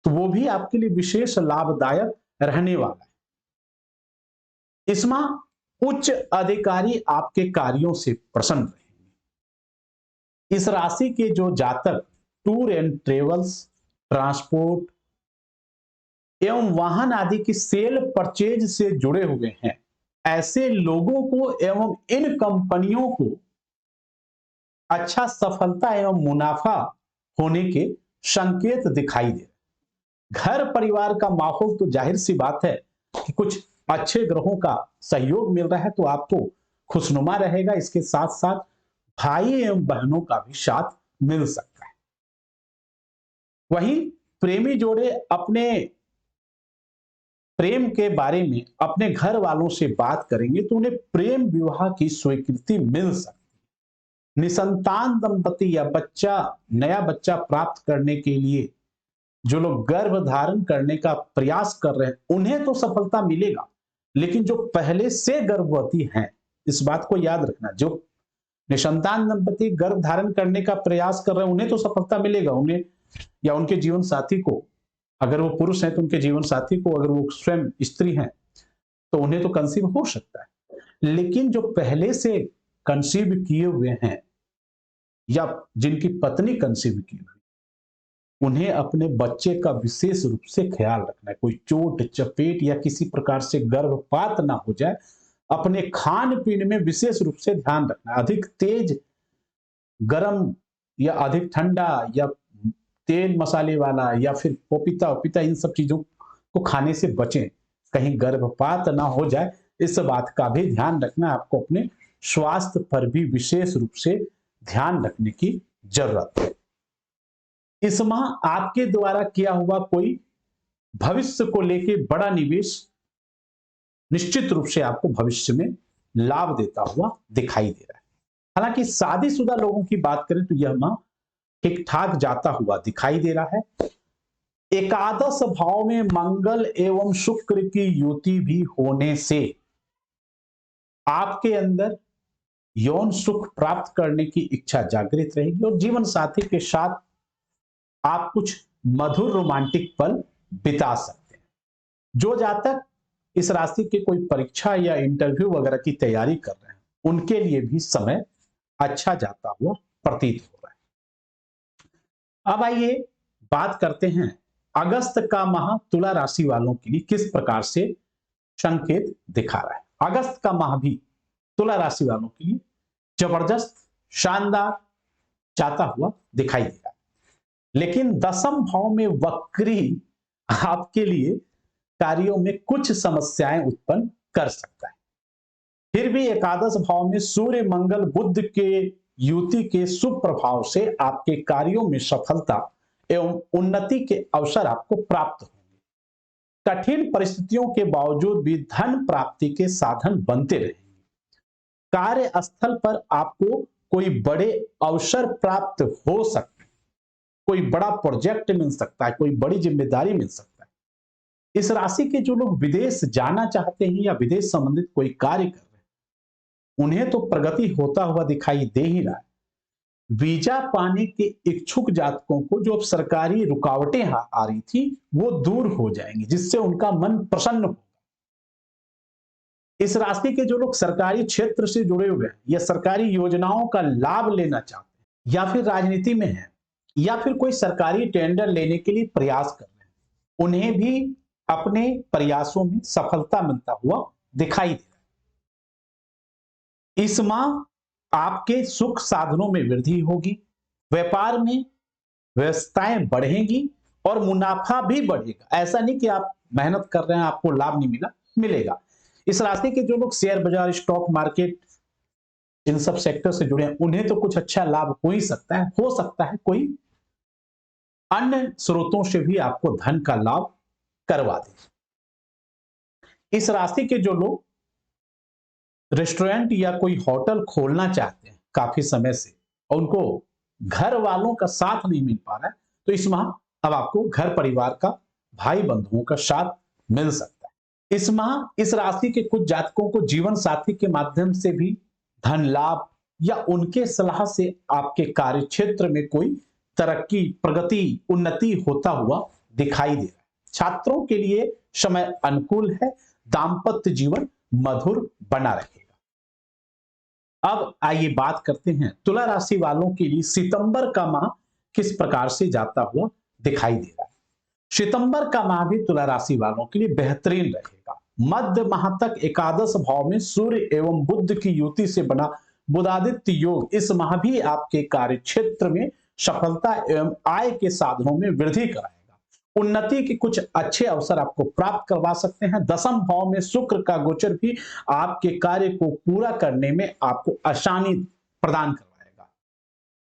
तो वो भी आपके लिए विशेष लाभदायक रहने वाला है। इस माह उच्च अधिकारी आपके कार्यों से प्रसन्न रहेंगे। इस राशि के जो जातक टूर एंड ट्रेवल्स, ट्रांसपोर्ट एवं वाहन आदि की सेल परचेज से जुड़े हुए हैं, ऐसे लोगों को एवं इन कंपनियों को अच्छा सफलता एवं मुनाफा होने के संकेत दिखाई दे रहे। घर परिवार का माहौल तो जाहिर सी बात है कि कुछ अच्छे ग्रहों का सहयोग मिल रहा है तो आपको खुशनुमा रहेगा। इसके साथ साथ भाई एवं बहनों का भी साथ मिल सकता है। वहीं प्रेमी जोड़े अपने प्रेम के बारे में अपने घर वालों से बात करेंगे तो उन्हें प्रेम विवाह की स्वीकृति मिल सकती है। निसंतान दंपति या नया बच्चा प्राप्त करने के लिए जो लोग गर्भ धारण करने का प्रयास कर रहे हैं उन्हें तो सफलता मिलेगा, लेकिन जो पहले से गर्भवती हैं, इस बात को याद रखना, जो निसंतान दंपति गर्भ धारण करने का प्रयास कर रहे हैं उन्हें तो सफलता मिलेगा, उन्हें या उनके जीवन साथी को, अगर वो पुरुष हैं तो उनके जीवन साथी को, अगर वो स्वयं स्त्री हैं तो उन्हें तो कंसीव हो सकता है। लेकिन जो पहले से कंसीव किए हुए हैं या जिनकी पत्नी कंसीव की हुई, उन्हें अपने बच्चे का विशेष रूप से ख्याल रखना है। कोई चोट चपेट या किसी प्रकार से गर्भपात ना हो जाए। अपने खान पीन में विशेष रूप से ध्यान रखना है। अधिक तेज गर्म या अधिक ठंडा या तेल मसाले वाला या फिर पपीता उपीता, इन सब चीजों को खाने से बचें, कहीं गर्भपात ना हो जाए। इस बात का भी ध्यान रखना। आपको अपने स्वास्थ्य पर भी विशेष रूप से ध्यान रखने की जरूरत है। इस माह आपके द्वारा किया हुआ कोई भविष्य को लेके बड़ा निवेश निश्चित रूप से आपको भविष्य में लाभ देता हुआ दिखाई दे रहा है। हालांकि शादीशुदा लोगों की बात करें तो यह माह ठीक ठाक जाता हुआ दिखाई दे रहा है। एकादश भाव में मंगल एवं शुक्र की युति भी होने से आपके अंदर यौन सुख प्राप्त करने की इच्छा जागृत रहेगी और जीवन साथी के साथ आप कुछ मधुर रोमांटिक पल बिता सकते हैं। जो जातक इस राशि के कोई परीक्षा या इंटरव्यू वगैरह की तैयारी कर रहे हैं उनके लिए भी समय अच्छा जाता हुआ प्रतीत हो रहा है। अब आइए बात करते हैं अगस्त का माह तुला राशि वालों के लिए किस प्रकार से संकेत दिखा रहा है। अगस्त का माह भी तुला राशि वालों के लिए जबरदस्त शानदार जाता हुआ दिखाई दे रहा है, लेकिन दशम भाव में वक्री आपके लिए कार्यों में कुछ समस्याएं उत्पन्न कर सकता है। फिर भी एकादश भाव में सूर्य मंगल बुध के युति के शुभ प्रभाव से आपके कार्यों में सफलता एवं उन्नति के अवसर आपको प्राप्त होंगे। कठिन परिस्थितियों के बावजूद भी धन प्राप्ति के साधन बनते रहेंगे। कार्यस्थल पर आपको कोई बड़े अवसर प्राप्त हो सकते हैं, कोई बड़ा प्रोजेक्ट मिल सकता है, कोई बड़ी जिम्मेदारी मिल सकता है। इस राशि के जो लोग विदेश जाना चाहते हैं या विदेश संबंधित कोई कार्य कर रहे हैं उन्हें तो प्रगति होता हुआ दिखाई दे ही रहा है। वीजा पाने के इच्छुक जातकों को जो अब सरकारी रुकावटें आ रही थी वो दूर हो जाएंगी, जिससे उनका मन प्रसन्न होगा। इस राशि के जो लोग सरकारी क्षेत्र से जुड़े हुए हैं या सरकारी योजनाओं का लाभ लेना चाहते हैं या फिर राजनीति में हैं या फिर कोई सरकारी टेंडर लेने के लिए प्रयास कर रहे हैं, उन्हें भी अपने प्रयासों में सफलता मिलता हुआ दिखाई दे रहा है। इस माह आपके सुख साधनों में वृद्धि होगी, व्यापार में व्यस्तताएं बढ़ेंगी और मुनाफा भी बढ़ेगा। ऐसा नहीं कि आप मेहनत कर रहे हैं आपको लाभ नहीं मिला, मिलेगा। इस राशि के जो लोग शेयर बाजार, स्टॉक मार्केट, इन सब सेक्टर से जुड़े हैं, उन्हें तो कुछ अच्छा लाभ हो ही सकता है। हो सकता है कोई अन्य स्रोतों से भी आपको धन का लाभ करवा दे। इस राशि के जो लोग रेस्टोरेंट या कोई होटल खोलना चाहते हैं काफी समय से और उनको घर वालों का साथ नहीं मिल पा रहा है, तो इस माह अब आपको घर परिवार का, भाई बंधुओं का साथ मिल सकता है। इस माह इस राशि के कुछ जातकों को जीवन साथी के माध्यम से भी धन लाभ या उनके सलाह से आपके कार्य क्षेत्र में कोई तरक्की, प्रगति, उन्नति होता हुआ दिखाई दे रहा है। छात्रों के लिए समय अनुकूल है, दाम्पत्य जीवन मधुर बना रहेगा। अब आइए बात करते हैं तुला राशि वालों के लिए सितंबर का माह किस प्रकार से जाता हुआ दिखाई दे रहा है। सितंबर का माह भी तुला राशि वालों के लिए बेहतरीन रहेगा। मध्य माह तक एकादश भाव में सूर्य एवं बुध की युति से बना बुधादित्य योग इस माह भी आपके कार्य क्षेत्र में सफलता एवं आय के साधनों में वृद्धि कराएगा। उन्नति के कुछ अच्छे अवसर आपको प्राप्त करवा सकते हैं। दसम भाव में शुक्र का गोचर भी आपके कार्य को पूरा करने में आपको आसानी प्रदान करवाएगा।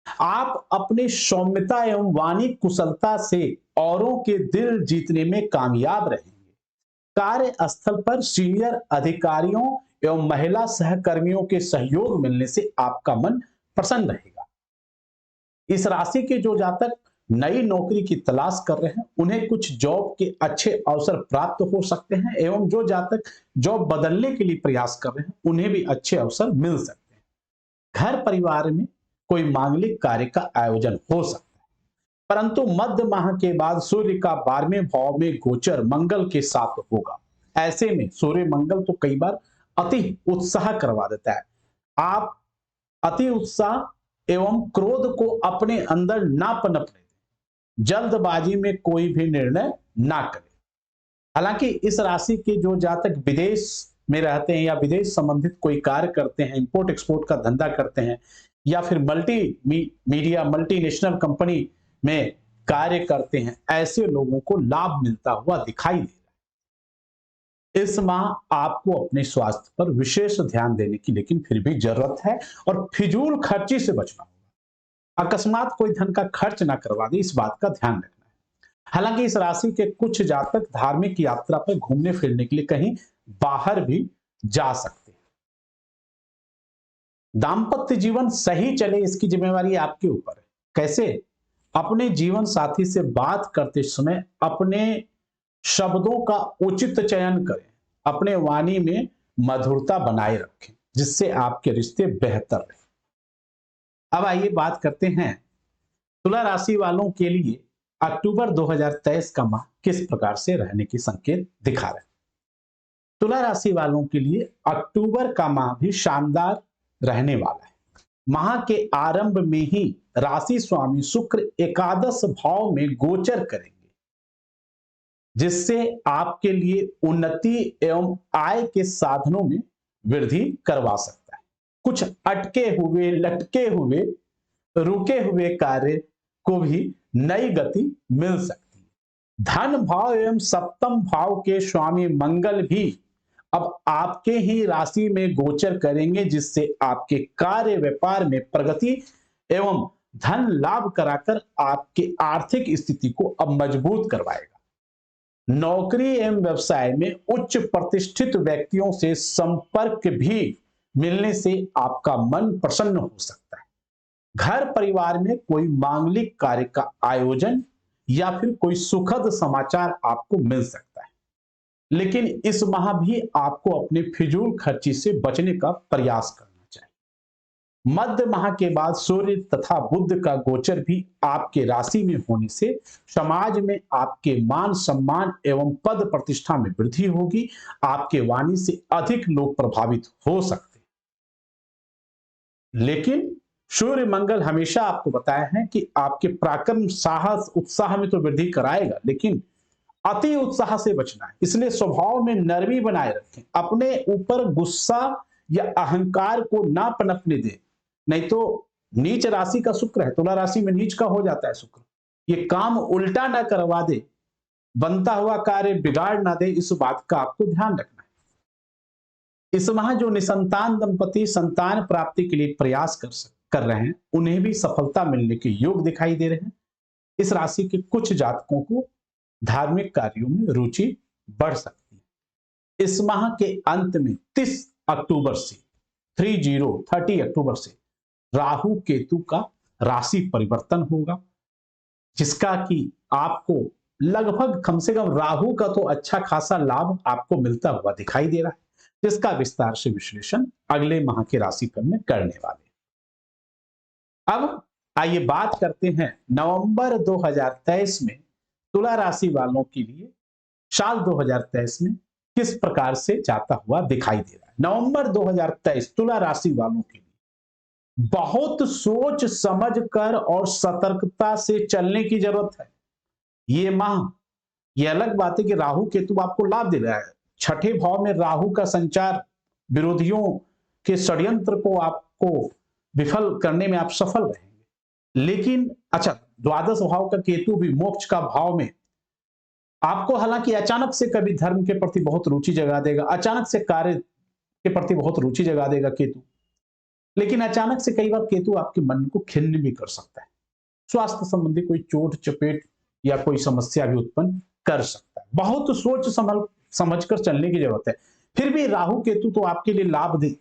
आप अपने सौम्यता एवं वाणी कुशलता से औरों के दिल जीतने में कामयाब रहेंगे। कार्य स्थल पर सीनियर अधिकारियों एवं महिला सहकर्मियों के सहयोग मिलने से आपका मन प्रसन्न रहेगा। इस राशि के जो जातक नई नौकरी की तलाश कर रहे हैं उन्हें कुछ जॉब के अच्छे अवसर प्राप्त हो सकते हैं एवं जो जातक जॉब बदलने के लिए प्रयास कर रहे हैं उन्हें भी अच्छे अवसर मिल सकते हैं। घर परिवार में कोई मांगलिक कार्य का आयोजन हो सकता है, परंतु मध्य माह के बाद सूर्य का 12वें भाव में गोचर मंगल के साथ होगा। ऐसे में सूर्य मंगल तो कई बार अति उत्साह करवा देता है। आप अति उत्साह एवं क्रोध को अपने अंदर ना पनपने, जल्दबाजी में कोई भी निर्णय ना करें। हालांकि इस राशि के जो जातक विदेश में रहते हैं या विदेश संबंधित कोई कार्य करते हैं, इंपोर्ट एक्सपोर्ट का धंधा करते हैं या फिर मीडिया मल्टीनेशनल कंपनी में कार्य करते हैं, ऐसे लोगों को लाभ मिलता हुआ दिखाई दे रहा है। इस माह आपको अपने स्वास्थ्य पर विशेष ध्यान देने की लेकिन फिर भी जरूरत है और फिजूल खर्ची से बचना होगा। अकस्मात कोई धन का खर्च ना करवा दे, इस बात का ध्यान रखना है। हालांकि इस राशि के कुछ जातक धार्मिक यात्रा पर घूमने फिरने के लिए कहीं बाहर भी जा सकते हैं। दाम्पत्य जीवन सही चले इसकी जिम्मेवारी आपके ऊपर है। कैसे? अपने जीवन साथी से बात करते समय अपने शब्दों का उचित चयन करें, अपने वाणी में मधुरता बनाए रखें जिससे आपके रिश्ते बेहतर रहे। अब आइए बात करते हैं तुला राशि वालों के लिए अक्टूबर 2023 का माह किस प्रकार से रहने की संकेत दिखा रहा है। तुला राशि वालों के लिए अक्टूबर का माह भी शानदार रहने वाला है। माह के आरंभ में ही राशि स्वामी शुक्र एकादश भाव में गोचर करेंगे जिससे आपके लिए उन्नति एवं आय के साधनों में वृद्धि करवा सकता है। कुछ अटके हुए, लटके हुए, रुके हुए कार्य को भी नई गति मिल सकती है। धन भाव एवं सप्तम भाव के स्वामी मंगल भी अब आपके ही राशि में गोचर करेंगे जिससे आपके कार्य व्यापार में प्रगति एवं धन लाभ कराकर आपके आर्थिक स्थिति को अब मजबूत करवाएगा। नौकरी एवं व्यवसाय में उच्च प्रतिष्ठित व्यक्तियों से संपर्क भी मिलने से आपका मन प्रसन्न हो सकता है। घर परिवार में कोई मांगलिक कार्य का आयोजन या फिर कोई सुखद समाचार आपको मिल सकता है, लेकिन इस माह भी आपको अपने फिजूल खर्ची से बचने का प्रयास करना चाहिए। मध्य माह के बाद सूर्य तथा बुध का गोचर भी आपके राशि में होने से समाज में आपके मान सम्मान एवं पद प्रतिष्ठा में वृद्धि होगी। आपके वाणी से अधिक लोग प्रभावित हो सकते हैं, लेकिन सूर्य मंगल हमेशा आपको बताया है कि आपके पराक्रम, साहस, उत्साह में तो वृद्धि कराएगा, लेकिन अति उत्साह से बचना है। इसलिए स्वभाव में नरमी बनाए रखें, अपने ऊपर गुस्सा या अहंकार को ना पनपने दें, नहीं तो नीच राशि का शुक्र है, तुला राशि में नीच का हो जाता है शुक्र, ये काम उल्टा ना करवा दे, बनता हुआ कार्य बिगाड़ ना दे, इस बात का आपको ध्यान रखना है। इस माह जो निसंतान दंपति संतान प्राप्ति के लिए प्रयास कर रहे हैं, उन्हें भी सफलता मिलने के योग दिखाई दे रहे हैं। इस राशि के कुछ जातकों को धार्मिक कार्यों में रुचि बढ़ सकती है। इस माह के अंत में 30 अक्टूबर से 30 अक्टूबर से राहु केतु का राशि परिवर्तन होगा, जिसका कि आपको लगभग कम से कम राहु का तो अच्छा खासा लाभ आपको मिलता हुआ दिखाई दे रहा है, जिसका विस्तार से विश्लेषण अगले माह के राशिफल में करने वाले। अब आइए बात करते हैं नवंबर 2023 में तुला राशि वालों के लिए साल 2023 में किस प्रकार से जाता हुआ दिखाई दे रहा है। नवंबर 2023 तुला राशि वालों के लिए बहुत सोच समझ कर और सतर्कता से चलने की जरूरत है। ये माह, ये अलग बात है कि राहु केतु आपको लाभ दे रहा है, छठे भाव में राहु का संचार विरोधियों के षड्यंत्र को आपको विफल करने में आप सफल रहेंगे। लेकिन अच्छा, द्वादश भाव का केतु भी मोक्ष का भाव में आपको हालांकि अचानक से कभी धर्म के प्रति बहुत रुचि जगा देगा, अचानक से कार्य के प्रति बहुत रुचि जगा देगा केतु, लेकिन अचानक से कई बार केतु आपके मन को खिन्न भी कर सकता है। स्वास्थ्य संबंधी कोई चोट चपेट या कोई समस्या भी उत्पन्न कर सकता है। बहुत सोच समझकर चलने की जरूरत है। फिर भी राहु केतु तो आपके लिए लाभ दे।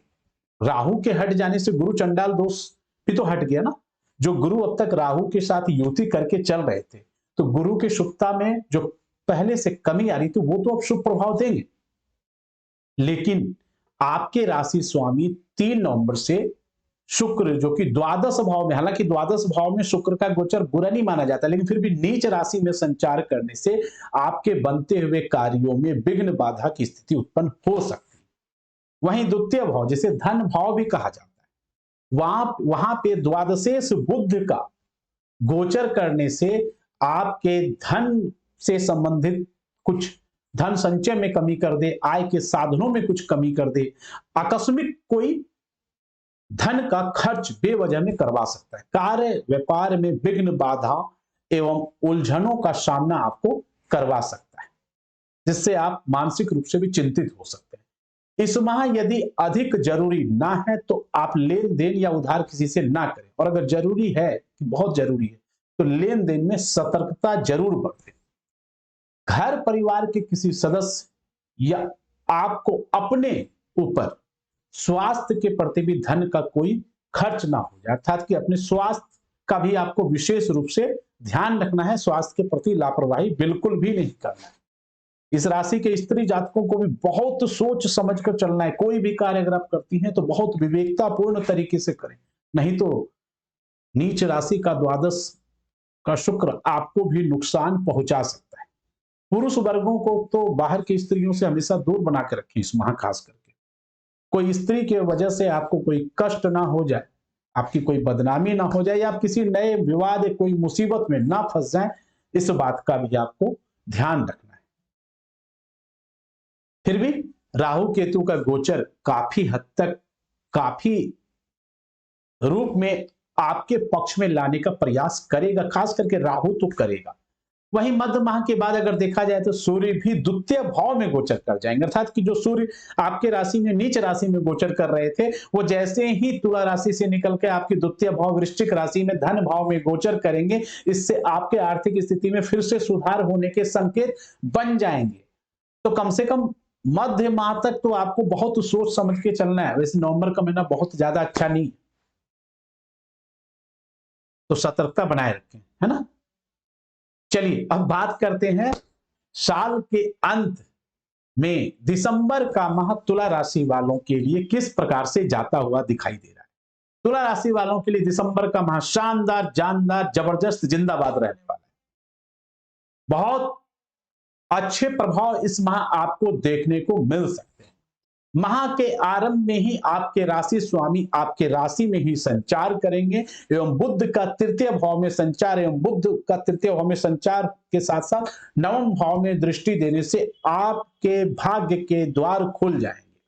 राहु के हट जाने से गुरु चंडाल दोष भी तो हट गया ना। जो गुरु अब तक राहु के साथ युति करके चल रहे थे, तो गुरु के शुभता में जो पहले से कमी आ रही थी, वो तो अब शुभ प्रभाव देंगे। लेकिन आपके राशि स्वामी 3 नवंबर से शुक्र, जो कि द्वादश भाव में, हालांकि द्वादश भाव में शुक्र का गोचर बुरा नहीं माना जाता, लेकिन फिर भी नीच राशि में संचार करने से आपके बनते हुए कार्यों में विघ्न बाधा की स्थिति उत्पन्न हो सकती है। वहीं द्वितीय भाव, जिसे धन भाव भी कहा जाता है, वहां पे द्वादशेश बुध का गोचर करने से आपके धन से संबंधित कुछ धन संचय में कमी कर दे, आय के साधनों में कुछ कमी कर दे, आकस्मिक कोई धन का खर्च बेवजह में करवा सकता है। कार्य व्यापार में विघ्न बाधा एवं उलझनों का सामना आपको करवा सकता है, जिससे आप मानसिक रूप से भी चिंतित हो सकते हैं। इस माह यदि अधिक जरूरी ना है तो आप लेन देन या उधार किसी से ना करें, और अगर जरूरी है, बहुत जरूरी है, तो लेन देन में सतर्कता जरूर बरतें। घर परिवार के किसी सदस्य या आपको अपने ऊपर स्वास्थ्य के प्रति भी धन का कोई खर्च ना हो जाए, अर्थात कि अपने स्वास्थ्य का भी आपको विशेष रूप से ध्यान रखना है। स्वास्थ्य के प्रति लापरवाही बिल्कुल भी नहीं करना है। इस राशि के स्त्री जातकों को भी बहुत सोच समझ कर चलना है। कोई भी कार्य अगर आप करती हैं तो बहुत विवेकतापूर्ण तरीके से करें, नहीं तो नीच राशि का द्वादश का शुक्र आपको भी नुकसान पहुंचा सकता है। पुरुष वर्गों को तो बाहर की स्त्रियों से हमेशा दूर बना के रखें इस माह, खास करके कोई स्त्री की वजह से आपको कोई कष्ट ना हो जाए, आपकी कोई बदनामी ना हो जाए, या आप किसी नए विवाद या कोई मुसीबत में ना फंस जाएं, इस बात का भी आपको ध्यान रखना है। फिर भी राहु केतु का गोचर काफी हद तक, काफी रूप में आपके पक्ष में लाने का प्रयास करेगा, खास करके राहु तो करेगा। वहीं मध्य माह के बाद अगर देखा जाए तो सूर्य भी द्वितीय भाव में गोचर कर जाएंगे, अर्थात कि जो सूर्य आपके राशि में नीच राशि में गोचर कर रहे थे, वो जैसे ही तुला राशि से निकल के आपकी द्वितीय भाव वृश्चिक राशि में धन भाव में गोचर करेंगे, इससे आपके आर्थिक स्थिति में फिर से सुधार होने के संकेत बन जाएंगे। तो कम से कम मध्य माह तक तो आपको बहुत सोच समझ के चलना है। वैसे नवंबर का महीना बहुत ज्यादा अच्छा नहीं, तो सतर्कता बनाए रखें, है ना। चलिए अब बात करते हैं साल के अंत में दिसंबर का माह तुला राशि वालों के लिए किस प्रकार से जाता हुआ दिखाई दे रहा है। तुला राशि वालों के लिए दिसंबर का माह शानदार, जानदार, जबरदस्त, जिंदाबाद रहने वाला है। बहुत अच्छे प्रभाव इस माह आपको देखने को मिल सकते हैं। माह के आरंभ में ही आपके राशि स्वामी आपके राशि में ही संचार करेंगे, एवं बुध का तृतीय भाव में संचार, एवं बुध का तृतीय भाव में संचार के साथ साथ नवम भाव में दृष्टि देने से आपके भाग्य के द्वार खुल जाएंगे।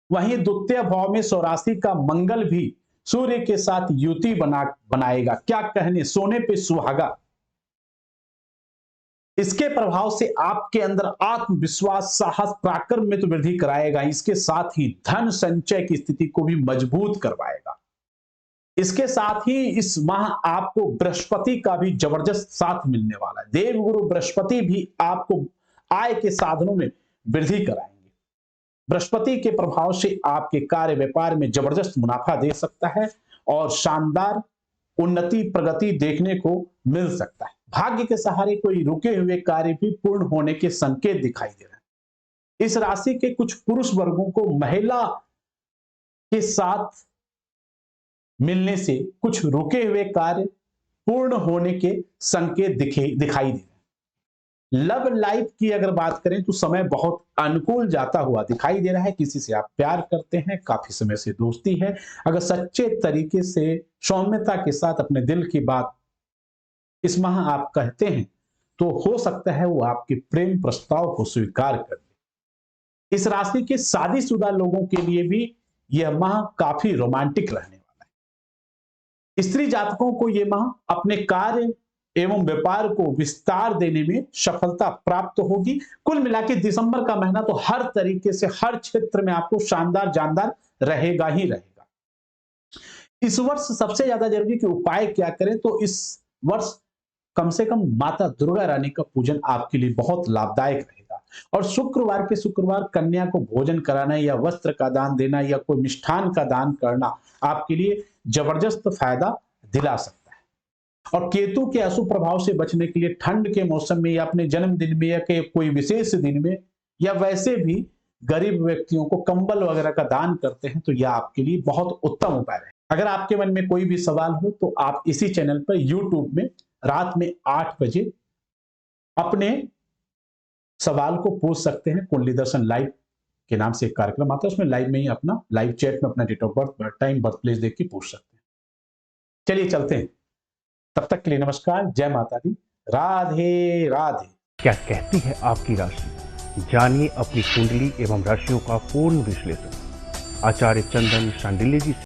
वहीं द्वितीय भाव में स्वराशि का मंगल भी सूर्य के साथ युति बनाएगा। क्या कहने, सोने पे सुहागा, इसके प्रभाव से आपके अंदर आत्मविश्वास, साहस, पराक्रम में तो वृद्धि कराएगा, इसके साथ ही धन संचय की स्थिति को भी मजबूत करवाएगा। इसके साथ ही इस माह आपको बृहस्पति का भी जबरदस्त साथ मिलने वाला है। देवगुरु बृहस्पति भी आपको आय के साधनों में वृद्धि कराएंगे। बृहस्पति के प्रभाव से आपके कार्य व्यापार में जबरदस्त मुनाफा दे सकता है और शानदार उन्नति, प्रगति देखने को मिल सकता है। भाग्य के सहारे कोई रुके हुए कार्य भी पूर्ण होने के संकेत दिखाई दे रहे हैं। इस राशि के कुछ पुरुष वर्गों को महिला के साथ मिलने से कुछ रुके हुए कार्य पूर्ण होने के संकेत दिखाई दे रहे हैं। लव लाइफ की अगर बात करें तो समय बहुत अनुकूल जाता हुआ दिखाई दे रहा है। किसी से आप प्यार करते हैं, काफी समय से दोस्ती है, अगर सच्चे तरीके से सौम्यता के साथ अपने दिल की बात इस माह आप कहते हैं तो हो सकता है वो आपके प्रेम प्रस्ताव को स्वीकार कर ले। इस राशि के शादीशुदा लोगों के लिए भी यह माह काफी रोमांटिक रहने वाला है। स्त्री जातकों को यह माह अपने कार्य एवं व्यापार को विस्तार देने में सफलता प्राप्त होगी। कुल मिलाकर दिसंबर का महीना तो हर तरीके से, हर क्षेत्र में आपको शानदार जानदार रहेगा ही रहेगा। इस वर्ष सबसे ज्यादा जरूरी कि उपाय क्या करें, तो इस वर्ष कम से कम माता दुर्गा रानी का पूजन आपके लिए बहुत लाभदायक रहेगा। और शुक्रवार के शुक्रवार कन्या को भोजन कराना या वस्त्र का दान देना या कोई मिष्ठान का दान करना आपके लिए जबरदस्त फायदा दिला सकता है। और केतु के अशुभ प्रभाव से बचने के लिए ठंड के मौसम में या अपने जन्मदिन में या कोई विशेष दिन में या वैसे भी गरीब व्यक्तियों को कंबल वगैरह का दान करते हैं तो यह आपके लिए बहुत उत्तम उपाय है। अगर आपके मन में कोई भी सवाल हो तो आप इसी चैनल पर YouTube में रात में 8 बजे अपने सवाल को पूछ सकते हैं। कुंडली दर्शन लाइव के नाम से एक कार्यक्रम आता है, उसमें लाइव में ही अपना लाइव चैट में अपना date of birth, birth time, birth place देख के पूछ सकते हैं। चलिए चलते हैं, तब तक के लिए नमस्कार, जय माता दी, राधे राधे। क्या कहती है आपकी राशि, जानिए अपनी कुंडली एवं राशियों का पूर्ण विश्लेषण आचार्य चंदन शांडिल्य जी से।